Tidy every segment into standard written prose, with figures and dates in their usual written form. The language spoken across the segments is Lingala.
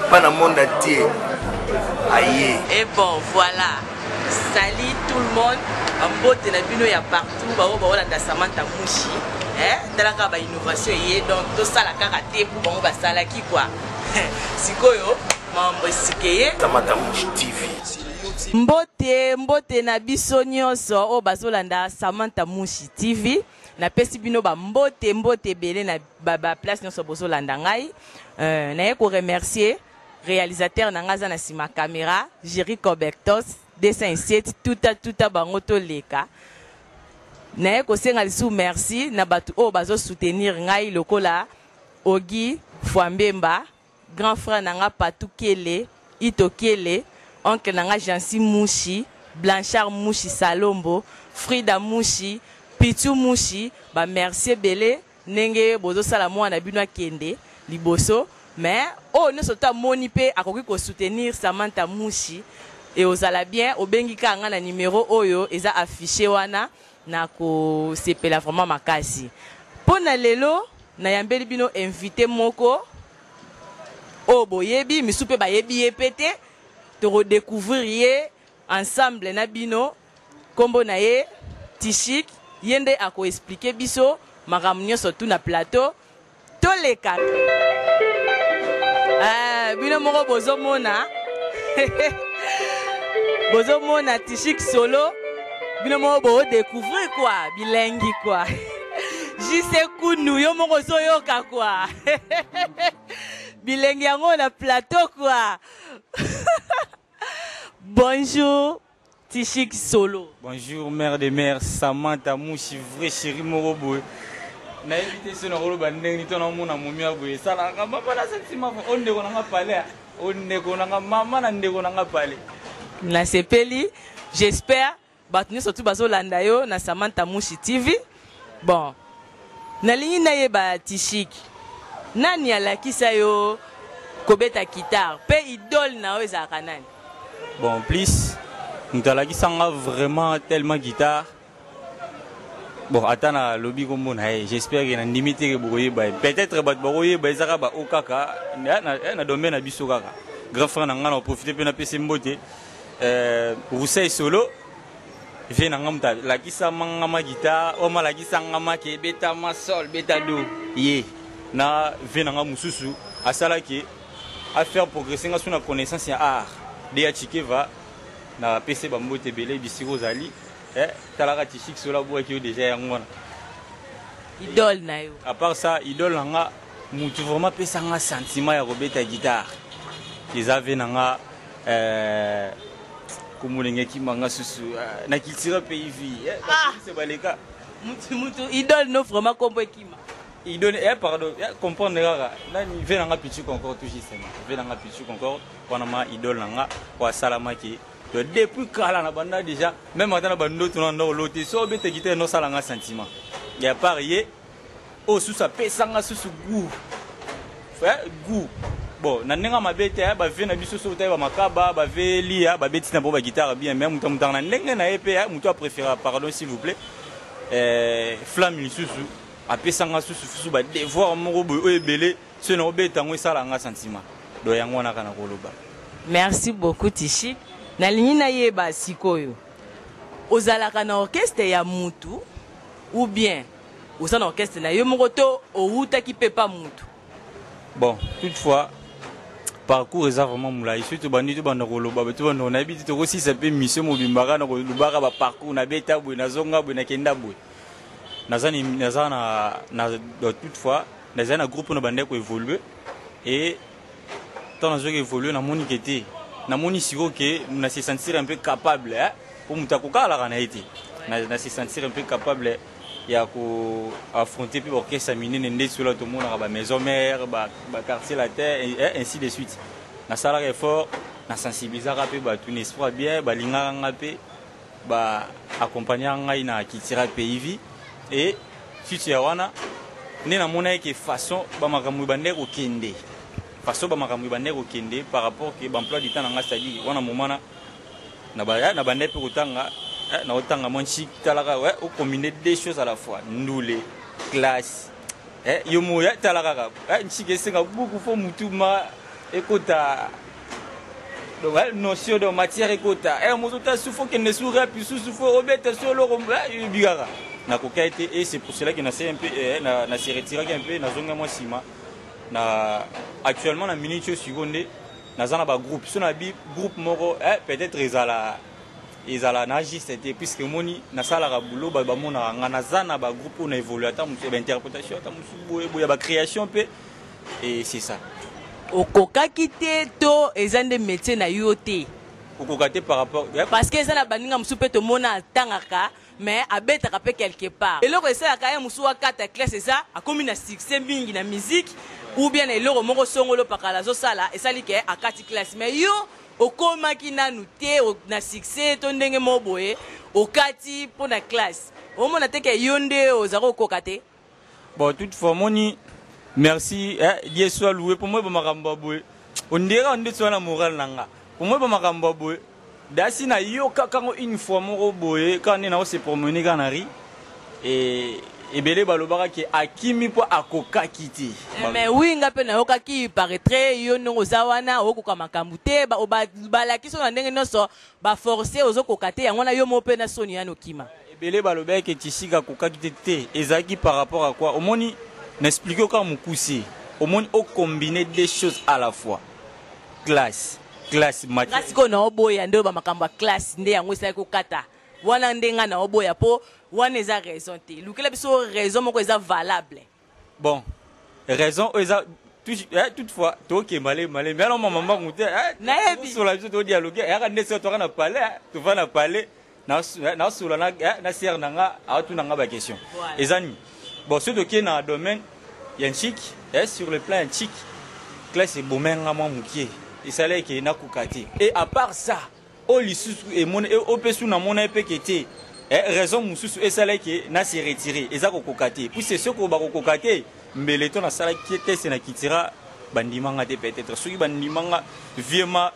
Pas dans le monde entier. Aïe. Et bon, voilà. Salut tout le monde. En botte, il y a partout. Il Samantha Mouchi. Dans la innovation, donc tout ça, la karaté pour bon, ça qui quoi. Sikoyo, membre Sikeye. Samantha Mouchi TV. Mbote na biso nyonso o bazolanda Samantha Mouchi TV. Na pesi bino ba mbote belé na ba place nyonso bozolanda ngai. Na ye ko remercier réalisateur na ngaza na sima caméra Jericho Bertos dessin set tuta bango to leka. Na ye ko senga lisu merci na batu o bazo soutenir ngai lokola Ogi Fwambemba, grand frère nanga Patukele, Itokele, oncle nanga Jansi Mouchi, Blanchard Mouchi Salombo, Frida Mouchi, Pitu Mouchi, ba merci belé nenge bozo sala mwana bino kende liboso, mais oh ne sota moni pe akoki ko soutenir Samantha Mouchi et ozala bien obengi ka nga na numéro oyo eza affiché wana na ko sepela vraiment makasi. Pona lelo na yambeli bino invité moko o boyebi misupe ba yebi epete to redécouvrir ensemble na bino kombo na ye Tishik yende ako expliquer biso makamnyo surtout na plateau to leka bino moko bozomona bozomona Tishik solo bino moko bo découvrir quoi bilengi quoi. Jise Kunu yo moko zoyoka quoi. Bilengi yango na plateau quoi. Bonjour Tishik solo. Bonjour mère de mère Samantha Mouchi vrai chéri morobo. Na invité ce na rolo bandeng ni tona mona momia boye sala nga mama na sentiment onde ko nga pale onde ko nga mama na ndeko nga pale. Na sepeli j'espère batuni surtout bazolanda yo na Samantha Mouchi TV. Bon nalingi na yeba Tishik nani alakisa yo kobeta guitare pe idole na yo ezalaka nani? Bon plus mutalakisa nga vraiment tellement guitare. Bon atana lobby comme on a j'espère que na limité que boye ba peut-être ba boye ba ezaka ba okaka na domaine na biso kaka grand frère nga na profiter pe na pese mbote Rousseil solo je na ngamta la kisa mangama guitare o mala kisa ngama ke beta ma sol beta do ye na vena nga mususu asala ke à faire progresser nga suna connaissance ya art de ya chikeva na pc bambote belé bisiko zali talaka Tishik sola bo ki déjà yangona idole na yo. À part ça idole nga mutu vraiment pesa nga sentiment ya robeta guitare les ave nga kumulenge kimanga susu na kiltira pays vie c'est baleka mutu idole no vraiment kombo kima idole pardon comprendre rara nani venanga pichu encore tout juste venanga pichu encore wana ma idole nga kwa salama ki to depuis kala na banda déjà même atana bando to na loté so bete guitare no salanga sentiment ya parier o susa pesanga susu goût goût. Bon, nanenga mabete ba vena biso so tayi ba makaba ba velia ba beti na bo ba guitare bien même muta na ndenge na ep muta préféré pardon s'il vous plaît flamme lisusu apesanga susu ba devoir moko boy ebele se no beta ngo sala nga sentiment do yango na kana koloba. Merci beaucoup Tishik. Na lingi na yeba sikoyo ozalaka na orchestre ya mutu ou bien oza na orchestre na yo moko to outa ki pepa mutu? Bon, toutefois parcours est vraiment moulay surtout bandi to banda koloba to banda on habite to aussi ça peut mission mobimbaka na kolubaka ba parcours na beta boy na zonga boy na kenda boy nazana toutefois nazana groupe na bande ko évoluer et tant na zo évoluer na moni kete na moni siko que na se sentir un peu capable pour mutakoka la kana été na se sentir un peu capable ya ko affronter puis orchestre minene ndé sur la tout monde ba maison mère ba quartier la terre et ainsi de suite na sala effort na sensibiliser rapé ba tout espoir bien ba linga ngapé ba accompagner ngai na kitira pays vie et futur wana né na mona que façon ba makambu bande ko kende façon ba makambu bande ko kende par rapport que ba emploi du temps nga c'est-à-dire wana momana na bande pe kutanga na otanga mon chic talaka ouais au combiner deux choses à la fois ndoulé classe yomo ya talaka nchike senga beaucoup fo mutuma ekota donc notion de matière ekota mozuta sufo que ne soura puis sufo obeta solo bigara na kokaite et c'est pour cela que na c'est un peu na se retirer un peu na zonga moi sima na actuellement na minute seconde na zana ba groupe so na bi groupe moko peut-être ezala na juste puisque moni na sala ka boulot ba mona ngana zana ba groupe on a évolué ta musu ba interprétation ta musu boya ba création pe et c'est ça okokaki te to ezande métier na yote okokate par rapport parce que ezala baninga musu pe to mona tangaka mais abetaka pe quelque part eloko esalaka ye musu wakata classe ça akomi na succès mingi na musique ou bien eloko moko songolo pakala zo sala esali ke akati classe mais yo okomaki nanu te na succès to ndenge mo boye okati pour na classe omona te ke yonde ozako okoka te bon toutefois moni merci Dieu soit loué pour moi ba makambo boye on dirait on est na moral nanga pour moi ba makambo boye dasi na yo kakango une fois moko boye quand na se promener kanari et belé balobaka ke akimi po akoka kiti mais oui ngape na okaki paraître yo no zawana okoka makambu te ba kiso na ndenge noso ba forcer ozokoka te yango na yo mo pe na soni ya nokima belé balobaka ke tisika koka kiti te ezaki par rapport à quoi omoni n'expliquer au mukusi omoni o combiner des choses à la fois classe matière classe ko na oboya ndo ba makambu classe nde yango sai ko kata wana ndenga na oboya po wana eza raison te lukela biso raison moko eza valable bon raison eza toutefois toke malé mais alors maman ngute nayebi sur la biso to dialogue ya ndese to kana parler to va na parler na sula na ser nanga atu nanga ba question ezani bon ce dossier na domaine yanchik sur le plan yanchik classe bomenga mo mukie esale ke na kukati et à part ça o lisusu et mon et opesu na mona pekete raison mususu esale ke na se retirer eza ko kokate puis c'est ce ko ba ko kokate mbeleto na sala ki tese na kitira bandimanga te peut-être soki bandimanga viema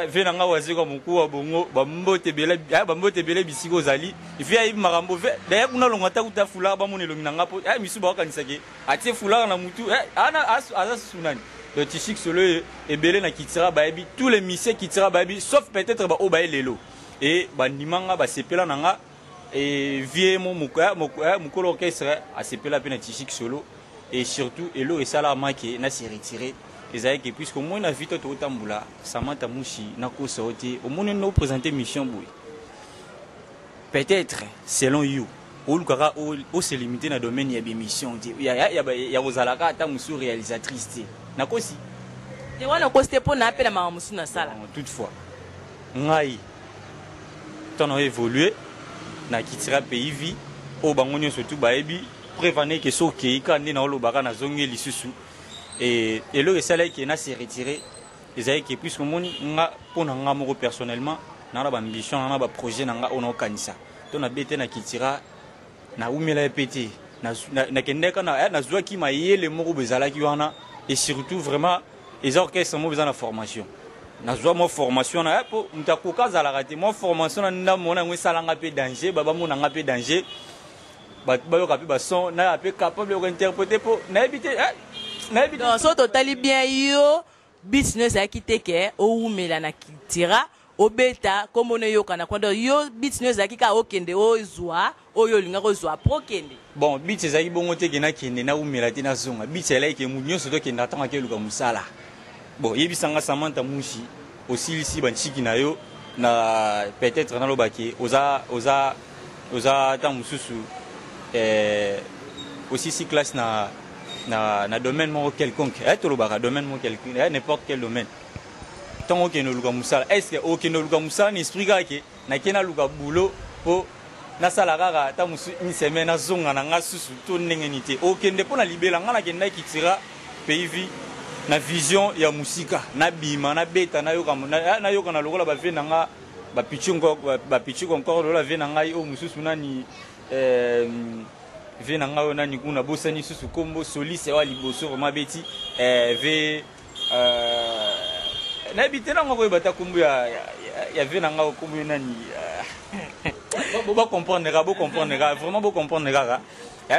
venanga waziko mukuwa bongo bambote bele bisiko zali via ibi marambo ve d'ailleurs kuna longata utafula ba monelo minanga po misu ba kanisa ke atie fula na mutu ana asa sunani le tishik solo et belé na kitira baebi tous les messieurs kitira baebi sauf peut-être ba obaye lelo et bandimanga ba sepela nanga et vie mon mukolo orchestre a sepela pe na tishik solo et surtout elo esala maki na se retirer ezali que puisque moi na vite to tambula Samantha Mushi na ko sauter au monde nous présenter mission boy peut-être selon you ou lukara ou se limiter na domaine ya émission ya ozalaka ta musu réalisatrice na kosi te wana koste po na apela mama musu na sala toutefois ngai ton évoluer na kitira pays vie au bangonyo surtout baebi prévenir que soki kandi na olobaka na zongi lisusu et le salaire qui est se retiré ezali que puisque moni nga pona nga moko personnellement na ba ambition na ba projet na nga ono kanisa to na bete na kitira na umela pété na kendeka na zwaki mayele moko bezalaki wana et surtout vraiment les orchestres mo besoin de formation na zwa mo formation na po mtakoka za la raté mo formation na ndamona ngwe salanga pe danger baba mona nga pe danger ba yoka pe ba son na pe capable de interpréter pour na éviter non so totali bien yo business ya kiteke o umela na kitira obeta comme on yoka na kwando yo business ya kika okende o zwa oyo linga ko zwa prokende bon bit ezaki bongo te kena kende na umela te na zonga bit ela ke munyo so to kenda tanga ke luka musala bon yebisanga Samantha Mushi aussi ici banchiki na yo na peut-être na lobaki oza ta mususu aussi si classe na domaine mo quelconque to lobaka domaine mo quelconque n'importe quel domaine tant que no luka musala est-ce que aucun no luka musala ni expliquer que na kena luka boulot po na sala kaka ta musu une semaine na zonga na nga susu to ndenge nité okende po na libela nga na kenda kitira pays vie na vision ya musika na bima na beta na yoka na lokola ba ve nanga ba pichu encore lola ve nanga o mususu nani ve nanga nani kuna bosani susu kombo solise wa liboso ma beti ve na bitena ngoko bata kombo ya ve nanga kombo nani bo comprendre vraiment bo comprendre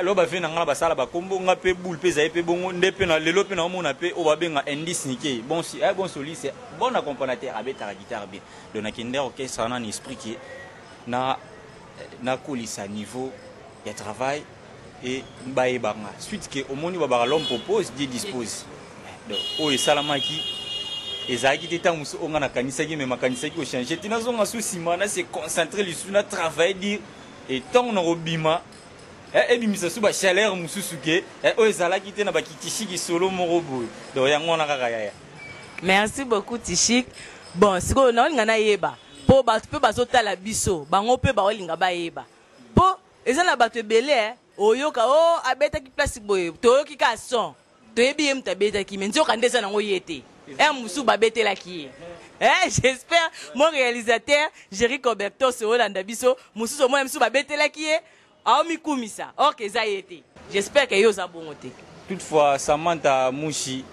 lo ba fe na ngala basala ba kombo nga pe boule pe zaye pe bongo ndepe na lelo pe na mona pe o ba benga indice nike bon si bon soli c'est bon accompagnateur abeta la guitare bien donc na kinder orchestre na esprit qui na kolisa niveau ya travail et baye banga suite que au moni ba l'homme propose Dieu dispose donc o esalamaki ezaki teta musu onga na kanisa ki me makanisa ki o changer tina zonga souci mana se concentrer sur na travail dire et tant na robima et bimisa suba chaleur mususu ke o ezalaki te na bakitishiki solo morobo donc yango na kaka ya merci beaucoup Tishik bon siko na olinga na yeba po ba pe bazotala biso bango pe ba olinga ba yeba po ezana bato ebele oyoka o abeta ki place boye toyoki ka son toyebi ye mutabeta ki menzo kandesa nango yete musu babetela ki j'espère mon réalisateur Jerry Coberto se Holanda biso musu mo musu babetela ki mikumisa ok eza yete j'espère que yo za bongo te toutefois Samantha Mushi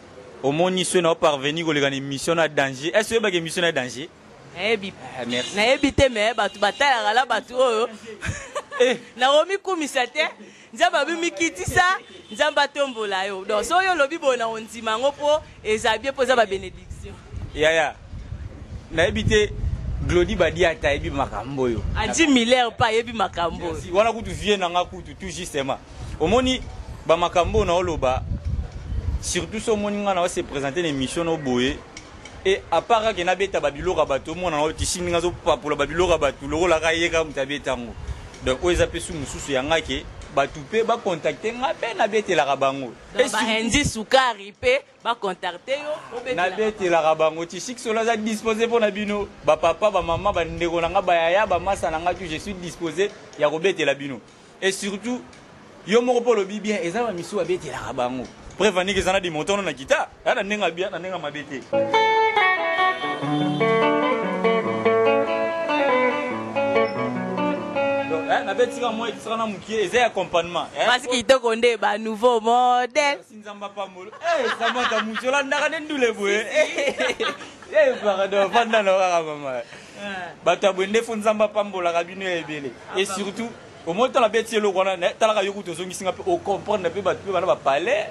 au moni so na parvenir ko le mission na danger est-ce que ba ke mission na danger merci na ebite me batu batala la batu oyo na omi kumisa te nzamba bimikitisa nzamba tombola yo donc so yo lobi bona ondima ngo po ezabie po za ba bénédiction ya na ebite Glody badi ata ebi makambo yo Adi Miller pa ebi makambo wana kutu vie na nga kutu tout justement omoni ba makambo na oloba surtout so moni nga na se présenter une émission no boye et à part que na beta babilo rabato mona na tishingi ngazo papola babilo rabato loko la kayeka mutabetango donc o ezape su mususu yanga ke batu pe ba contacter nga pe na beta la rabango et ba hendi sukari pe ba contacter yo na beta la rabango tishik sola za disposer pour na bino ba papa ba maman ba ndeko na nga ba yaya ba masa na nga tu je suis disposé ya ko beta la bino et surtout yo moko polo bien ezaba misu ba beta la rabango prévenir que ça na di montono na guitare na nenga bien na nenga mabete na betika moi qui na mukie eza accompagnement parce que to konde ba nouveau modèle sinzamba pamolo Samantha Mushi la ndaka ndule boye pardon fanda na kaka mama bato abwende fonzamba pambola kabino ebele et surtout au moins dans la bête le kona talaka yokuto zongisinga pe au comprendre pe bato pe bana ba parler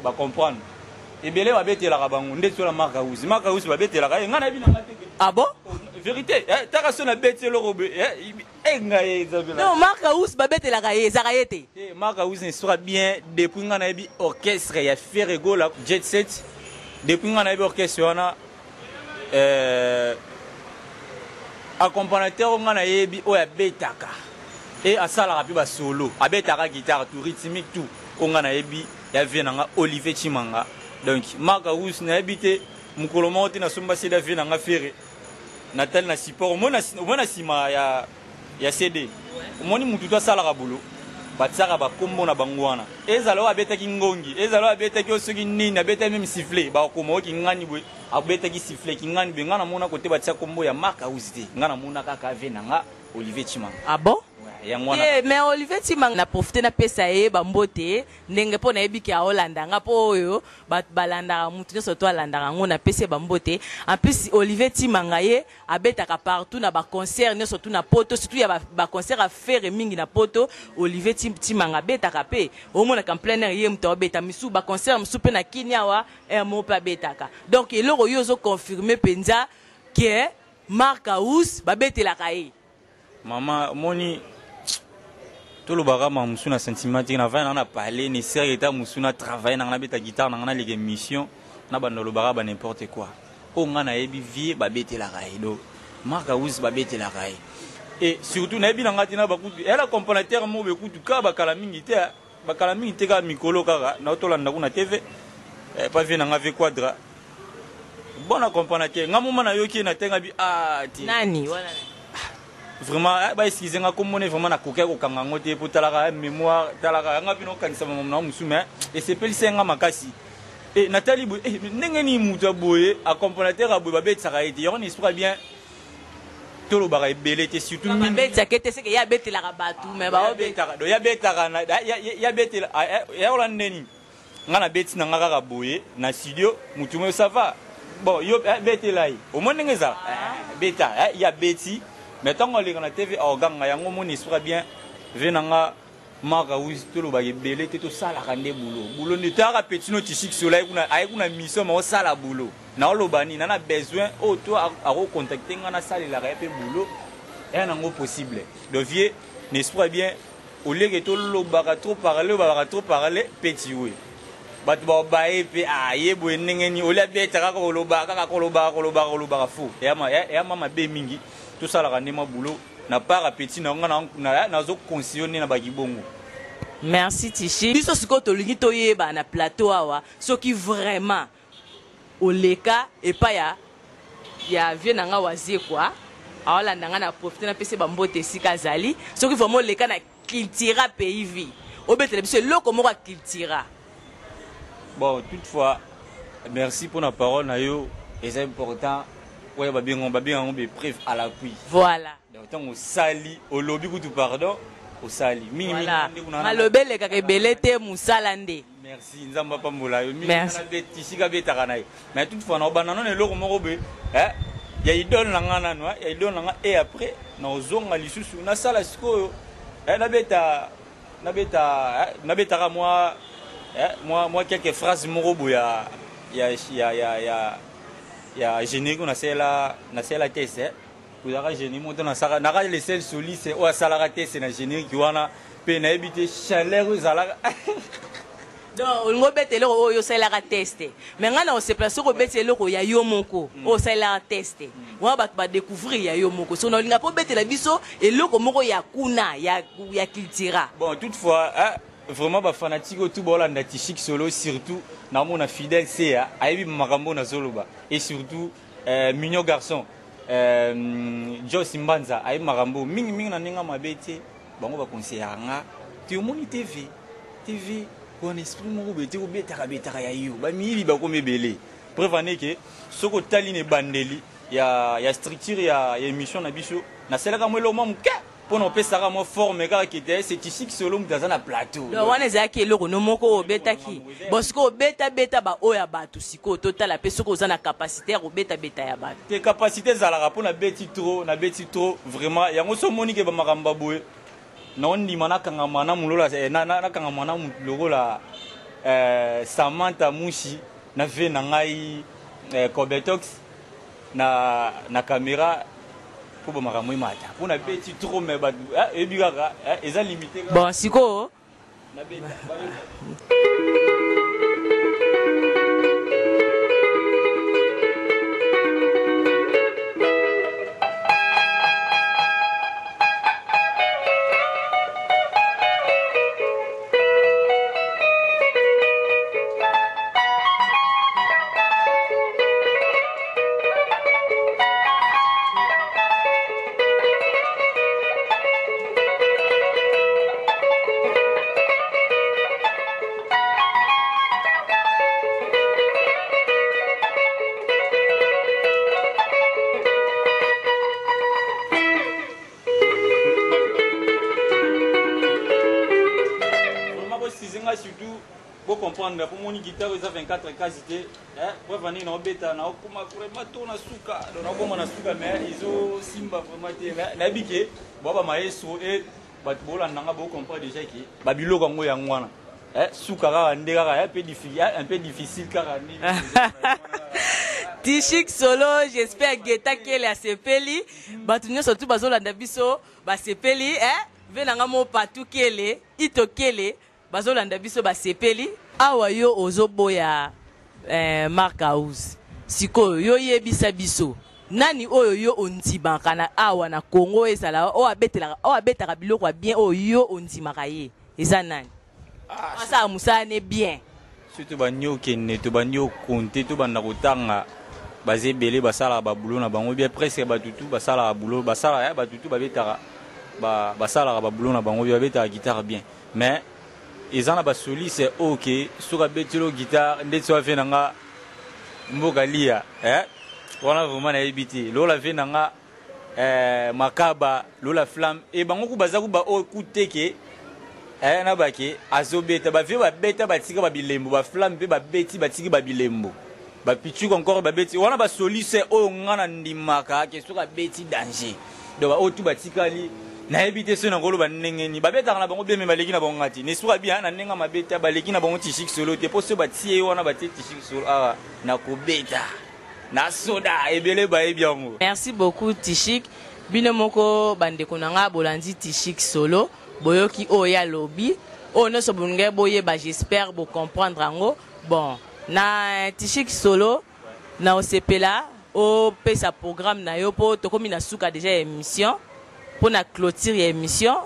ba comprendre ebele ba bête la kabango ndeto la marka uzi ba bête la ka ngana bina mateke ah bon vérité taka so na bête le robe non marka uzi ba bête la ka ezakayete marka uzi sera bien depuis ngana bi orchestre ya Ferrego la jet set depuis ngana bi orchestre wana accompagnateur ngana yebi o ya betaka et à ça la rapi ba solo abetaka guitare tout rythmique tout ngana yebi ya venanga Olivier Chimanga donc marka uzi na habité mukolo moti na somba seda venanga Ferré Natal na support mona sima ya CD moni mutu to sala kabulu batsaka ba kombo na bangwana ezalo abeta ki ngongi ezalo abeta ki osoki nini abeta même siffler ba komo ki ngani bwe abeta ki siffler ki ngani be ngana mona kote batsa kombo ya marka uzite ngana mona kaka venanga Olivier Chimanga ah bon mais Olivier Chimanga na profiter na pesa ye bambote ndenge po na yebiki a Holanda nga po oyo balanda mutu so to alanda ngo na pesa bambote en plus Olivier Chimanga ye abetaka partout na ba concert ne surtout na poto surtout ya ba concert à faire mingi na poto Olivier Chimanga betaka pe au mona en plein air ye mto beta misu ba concert misu pe na Kinyawa mo pa betaka donc eloko yo zo confirmer penza que Marka Us ba betela kae mama moni tout le bagama musuna sentiment na va na parler ni sérieux état musuna travailler na beta guitare na les mission na ba le bagaba n'importe quoi o ngana yebi vie ba bete la raido Marka Us ba bete la rai et surtout na yebi na ngati na ba kutu elle accompagnateur mo be kutu ka ba kala mingi te ka mikolo kaka na to landa kuna TV pas vie na ngave quadra bon accompagnateur ngamu na yoki na tenga bi nani wala vraiment ba excusez nga comme on est vraiment na koka ko kanga ngote pour talaka mémoire talaka nga bino kanisa mama musume et c'est pelise nga makasi et Nathalie boy ndenge ni muta boye accompagnateur aboy ba betsaka ete on esprit bien to lo bara ebele te surtout ba betsaka ete c'est que ya betela ka batu mais ba betaka do ya betaka na ya betela ya olandeni nga na beti na nga ka boye na studio mutu mo ça va bon yo betela yi au moins ndenge za beta ya beti mais tant qu'on est dans la TV organga yango moni sera bien venanga Marca où tout le bagage belé tout ça la rende boulot ne t'as petit no tisik soleil kuna mission mais ça la boulot na lobani na besoin oh toi à recontacter ngana salle la répé boulot et un ango possible donc vieux n'espère bien au lieu que tout le baga trop parler petit oui bat ba bae pe aye bo nengeni au lieu beta ka ko loba fou et ama be mingi tout ça la rende ma boulot na pas petit na zo considérer na bagibongo. Merci Tichi. Biso siko to lingi to yeba na plateau awa so qui vraiment oleka et pas ya vie nanga wazie quoi. Awala nanga na profiter na pese ba mbote sika zali so qui vraiment oleka na cultura pays vie. Obetele biso loko moko cultura. Bon toutefois merci pour la parole na yo et c'est important. Ouais ba bien on be preuve à l'appui. Voilà. Donc au sali au lobby tout pardon au sali. Voilà. Malobele ka belete musalande. Merci nzamba pambola yo. Merci. Tisika betaka na yo. Mais toutefois na banana ne loko moko be ya idole nanga no ya idole nanga et après na ozonga lisusu na sala siko na beta moi quelques phrases moko boya ya génie qu'on a c'est la test vous avez génie monte na sala na les sel soli c'est o sala la test na génie qui wana pe na habiter chaleur zala donc on betele o yo sala la test mais ngana on se place ko betele ko ya yo moko o sala la test on va découvrir ya yo moko so na linga po betele biso et loko moko ya kuna ya cultura bon toutefois vraiment ba fanatique tout bolanda Tichik solo surtout na mona fidèle c'est aibi makambo na zoloba et surtout mignon garçon Joe Simbanza aibi makambo mingi na ninga mabete bango ba conseiller nga tu moni TV kon esprit moko bete ko betaka ya yo ba mibi ba ko mebele prévenez que soko taline bandeli ya structure ya émission na biso na selaka mo lo mamuke pour nous passer à moi forme car qui était c'est ici que solo dans un plateau. Le wana zaki eloko no moko obeta ki. Bosco beta ba oya batu siko total la peso ko za na capacité ro beta ya batu. Tes capacités za la rapport na beti trop vraiment yango so moni ke ba makamba boye. Na on di mana kanga mana mulola na kanga mana mulogo la Samantha Mushi na ve na ngai Cobetox na caméra pour makambo imata pour na petit trop mais ba et bigaka eza limité bon siko na beta surtout pour comprendre pour mon guitare ils ont 24 quasités pour venir na beta na okuma vraiment to na suka na okuma na suka mais ils ont simba vraiment na bike baba maestro et bat bola nanga bo comprendre déjà que babilo kango yangwana suka ka ndeka ka un peu difficile car ni Tichik solo j'espère geta kele asepeli batunyo surtout bazolanda biso basepeli venanga mo patu kele ito kele bazolanda biso basepeli awa yo ozoboya Mark House siko yo yebisa biso nani oyo yo ondimaka na awa na Congo ezala o abetaka biloko bien oyo ondimaka ye eza nani asa musane bien surtout banyo kenne to banyo konte to banda kotanga bazebele basala babulo na bango bien presque batutu basala babulo basala batutu babetaka basala babulo na bango bien babetaka guitare bien mais ils en a basoli c'est ok sur la betelo guitare ndetso avenanga mboka lia wana vraiment na ebiti lola venanga makaba lola flamme et bango ku bazaku ba o kuteke na baki azobeta ba vie ba beta batika ba bilembo ba flamme pe ba beti batiki ba bilembo bapichuku encore babeti wana basolise oyo ngana ndimaka ke soka beti danger donc ba otu batikali na ebite so na koloba ndengeni babetaka na bango bien me baleki na bango ngati ne soka bien na ndenga mabeta baleki na bango T-Chic Solo te po so batie wana batie T-Chic Solo na kobeta na soda ebele ba ebiango. Merci beaucoup T-Chic. Bino moko bandeko nanga bolandi T-Chic Solo boyoki oya lobby o no so bunge boye ba j'espère bo comprendre ango bon na T-Chic Solo na osepela o pesa programme na yo po to komi na suka déjà émission pour na clôture émission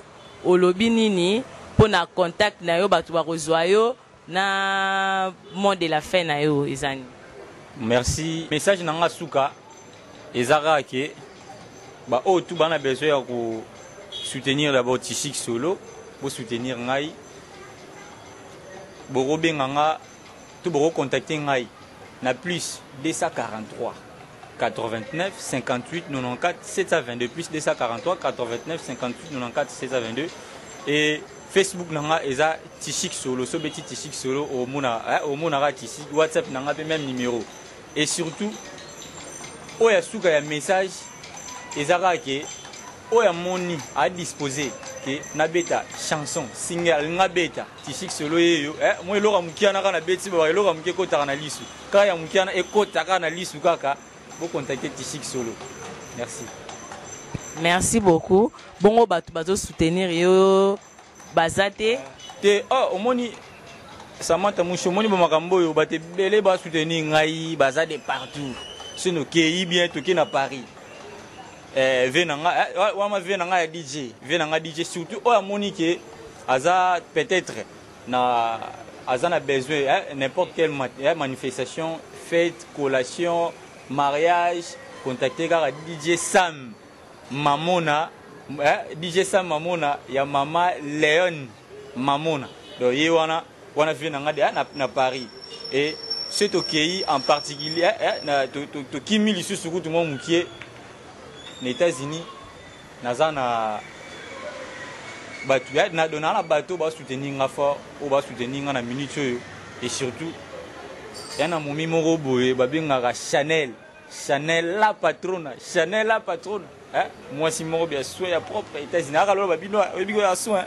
o lobby nini pour na contact na yo batu ba kozwa yo na mot de la fin na yo ezani. Merci. Message nanga suka ezara ke ba o tout bana besoin ya ko soutenir d'abord T-Chic Solo pour soutenir ngai bo robenganga tout bo contacter ngai na plus 243 89 58 94 722 plus 243 89 58 94 722 et Facebook nanga eza T-Chic Solo so beti T-Chic Solo au mona ra T-Chic WhatsApp nanga pe même numéro et surtout oya suka ya message ezara ke oya moni à disposer ke na beta chanson single nga beta T-Chic Solo yeyo moi elora mukiana kana beti ba elora muke kota kana lisu ka ya mukiana ekota kana lisu kaka bo contacter T-Chic Solo. Merci. Merci beaucoup. Bongo batu bazo soutenir yo bazate te omoni Samantha Moucho moni ba makambo yo bate bele ba soutenir ngai bazade partout sino ke bien to ke na Paris. Venanga ya DJ surtout oya monique aza peut-être na azana besoin n'importe quelle manifestation fête collation mariage contacter gara DJ Sam Mamona DJ Sam Mamona ya mama Léon Mamona donc ye wana venanga na Paris et c'est OK en particulier na to kimi lisusu kutu mo mukie les États-Unis nazana batu na donana bateau ba soutenir nga fort ou ba soutenir nga na minute et surtout yana momi moko boye babengaka Chanel la patronne moi si moko bien soin ya propre États-Unis akalo babino bigo ya soin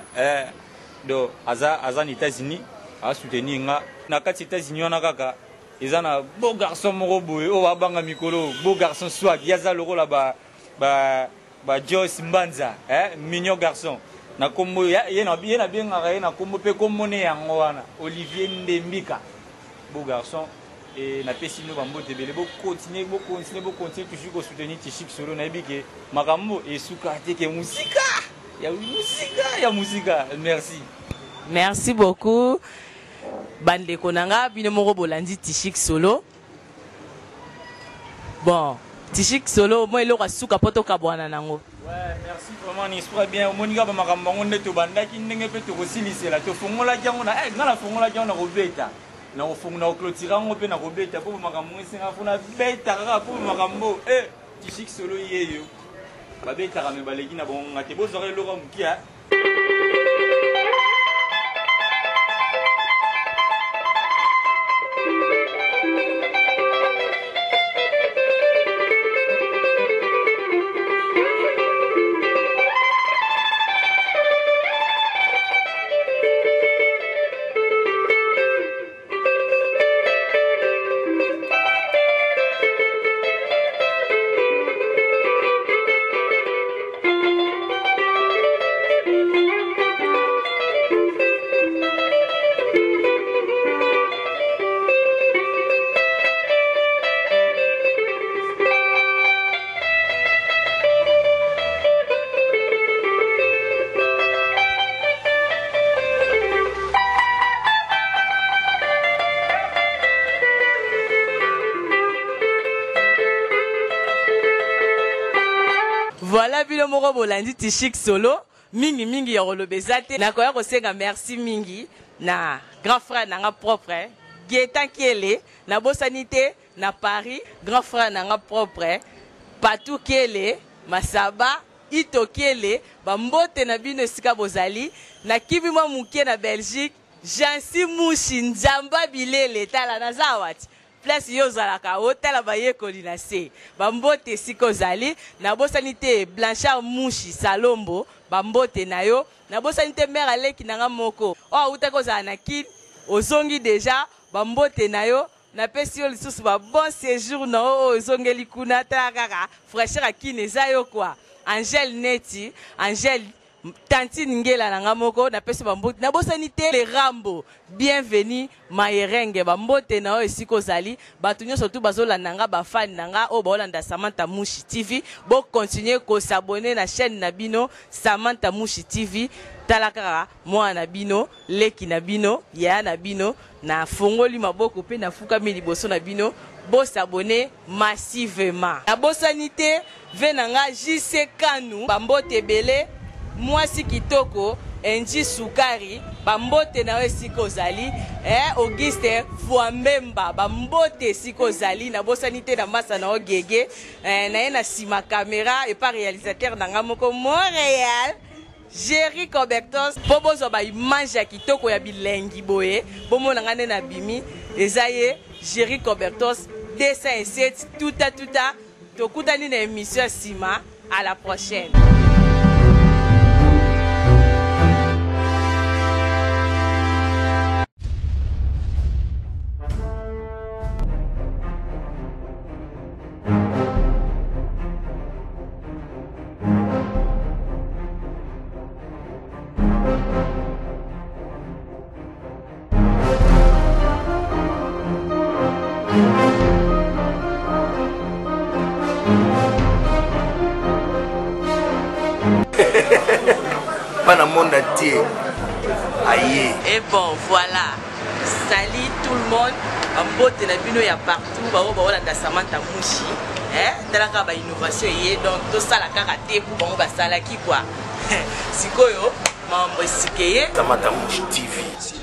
donc aza na États-Unis a soutenir nga na kati États-Unis wana kaka ezana beau garçon moko boye o babanga mikolo beau garçon swag yaza loko la ba Joyce Mbanza mignon garçon na kombo ye na bien ngara na kombo pe komone yango wana Olivier Ndembika beau garçon et na pesino ba mbote bele bo continuer toujours ko soutenir T-Chic Solo na bike makambo et suka teke musika merci beaucoup bande konanga bino moko bolandi T-Chic Solo bon T-Chic Solo moi eloko suka poto kabwana nango. Ouais, merci vraiment n'espère bien moninga ba makambo ngonde to bandaki ndenge pe to kosilisela to fongola jango na ngala fongola jango na robeta na ofongola oklotira ngo pe na robeta po makambo ngesenga funa beta kaka po makambo T-Chic Solo yeyo ba beta ka me baleki na bon ngate bo zore loko mukia. Voilà bino moko bolandi T-Chic Solo mingi ya kolobezate na koya kosenga merci mingi na grand frère nanga propre Gaëtan Kele na bosanité na Paris grand frère nanga propre Patou Kele Masaba Ito Kele bambote na bino sika bozali na kibi mukie na Belgique Jansi Mushi Nzamba Bilele tala na zawati place yo zalaka otala bayekoli na se bambote siko zali na bosani te Blanchard Mushi Salombo bambote na yo na bosani te mère aleki nanga moko o utako za na kid ozongi deja bambote na yo na pesi yo lisusu ba bon séjour na o ozongeli kuna ta kaka fraîcheur akine za yo kwa Angèle Neti Angèle Tantine Ngela nanga moko na pesi bambote na bosani te le Rambo bienvenue Mayerenge bambote na o esiko zali batu nyonso tu bazolanda nga ba fan nanga o baolanda Samantha Mushi TV bo continuer ko s'abonner na chaîne na bino Samantha Mushi TV talaka mwana bino leki na bino ya na bino na fongoli maboko pe na fuka mi liboso na bino bo s'abonner massivement na bosani te venanga JC Kanu bambote belé mwasi kitoko Enji Sukari bambote na esiko zali Auguste Fuambemba bambote siko zali na bosani te na masa na ogege na ye na sima caméra et pas réalisateur nanga moko Montréal Jerry Cobertos bobo zo ba image ya kitoko ya bilengi boye bomo nanga ne na bimi ezaye Jerry Cobertos 207 tuta tokutani na émission sima à la prochaine. Pana monde entier. Aïe. Et bon, voilà. Salut tout le monde. En beauté, na bino ya partout. Ba olanda Samantha Mushi. Talaka ba innovation yé. Donc, tout ça la karaté pour ba salaki quoi. Sikoyo, mambo sikeye. Samantha Mushi TV.